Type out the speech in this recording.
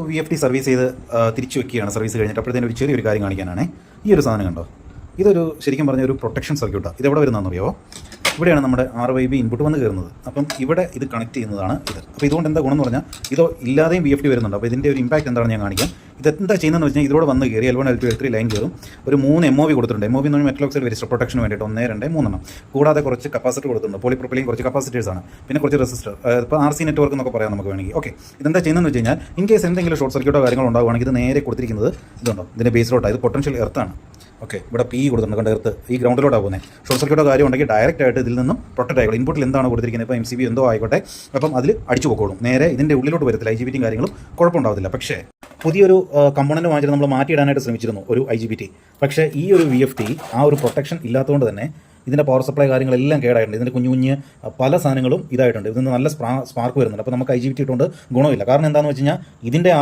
VFD service ചെയ്ത് തിരിച്ചു വെക്കുകയാണ് സർവീസ് കഴിഞ്ഞിട്ട്. അപ്പോഴത്തേനും ഒരു ചെറിയൊരു കാര്യം കാണിക്കാനാണ്. ഈ ഒരു സാധനം കണ്ടോ, ഇതൊരു ശരിക്കും പറഞ്ഞ ഒരു പ്രൊട്ടക്ഷൻ സർക്യൂട്ടാണ്. ഇതെവിടെ വരുന്നതെന്നറിയോ? ഇവിടെയാണ് നമ്മുടെ RYB ഇൻപുട്ട് വന്ന് കയറുന്നത്. അപ്പം ഇവിടെ ഇത് കണക്ട് ചെയ്യുന്നതാണ് ഇത്. അപ്പോൾ ഇതുകൊണ്ട് എന്താ ഗുണം എന്ന് പറഞ്ഞാൽ ഇതോ ഇല്ലാതെയും VFD വരുന്നുണ്ട്. അപ്പോൾ ഇതിൻ്റെ ഒരു ഇമ്പാക്ട് എന്താണെന്ന് ഞാൻ കാണിക്കാം. ഇതെന്താ ചെയ്യുന്നതെന്ന് വെച്ചാൽ ഇതിലൂടെ വന്ന് കയറി L1 L2 L3 ലൈൻ കയറും. ഒരു 3 MOV കൊടുത്തിട്ടുണ്ട്. MOV എന്ന് പറഞ്ഞാൽ മെറ്റൽ ഓക്സൈഡ് വെരിസ്റ്റർ പ്രൊട്ടക്ഷന് വേണ്ടിയിട്ട് 1 2 3 കൂടാതെ കുറച്ച് കപ്പാസിറ്റർ കൊടുത്തിട്ടുണ്ട്. പോളിപ്രൊപ്പൈലിൻ കുറച്ച് കപ്പാസിറ്റേഴ്സാണ്, പിന്നെ കുറച്ച് റെസിസ്റ്റർ. ഇപ്പോൾ RC നെറ്റ്വർക്ക് എന്നൊക്കെ പറയാം നമുക്ക് വേണമെങ്കിൽ. ഓക്കെ, ഇതെന്താ ചെയ്യുന്നതെന്ന് വെച്ച് കഴിഞ്ഞാൽ ഇൻ കേസ് എന്തെങ്കിലും ഷോർട്ട് സർക്യൂട്ടോ കാര്യങ്ങളോ ഉണ്ടാവുകയാണെങ്കിൽ ഇത് നേരെ കൊടുത്തിരിക്കുന്നത് ഇതുണ്ടോ, ഇതിൻ്റെ ബേസിലോട്ടാണ്. ഇത് പൊട്ടൻഷ്യൽ എർത്താണ്. ഓക്കെ, ഇവിടെ P കൊടുത്തിട്ടുണ്ട്, കണ്ട എർത്ത് ഈ ഗ്രൗണ്ടിലോട്ടാണ് പോകുന്നത്. ഷോർട്ട് സർക്യൂട്ടോ കാര്യം ഉണ്ടെങ്കിൽ ഡയറക്റ്റ് ആയിട്ട് ഇതിൽ നിന്നും പ്രൊട്ടക്ട് ആയിക്കോളും. ഇൻപുട്ടിൽ എന്താണ് കൊടുത്തിരിക്കുന്നത്, ഇപ്പോൾ MCB എന്തോ ആയിക്കോട്ടെ, അപ്പം അതിൽ അടിച്ചു പോക്കോളും. നേരെ ഇതിൻ്റെ ഉള്ളിലോട്ട് വരത്തില്ല. IGBT കാര്യങ്ങളും കുഴപ്പമുണ്ടാവത്തില്ല. പക്ഷേ പുതിയൊരു കമ്പോണൻറ്റ് വാങ്ങിച്ചിട്ട് നമ്മൾ മാറ്റിയിടാനായിട്ട് ശ്രമിച്ചിരുന്നു, ഒരു IGBT. പക്ഷേ ഈ ഒരു VFD ആ ഒരു പ്രൊട്ടക്ഷൻ ഇല്ലാത്തതുകൊണ്ട് തന്നെ ഇതിൻ്റെ പവർ സപ്ലൈ കാര്യങ്ങളെല്ലാം കേടായിട്ടുണ്ട്. ഇതിൻ്റെ കുഞ്ഞു പല സാധനങ്ങളും ഇതായിട്ടുണ്ട്. ഇതിൽ നിന്ന് നല്ല സ്പാർക്ക് വരുന്നുണ്ട്. അപ്പോൾ നമുക്ക് IGBT ഇട്ടുകൊണ്ട് ഗുണമില്ല. കാരണം എന്താണെന്ന് വെച്ച് കഴിഞ്ഞാൽ ഇതിൻ്റെ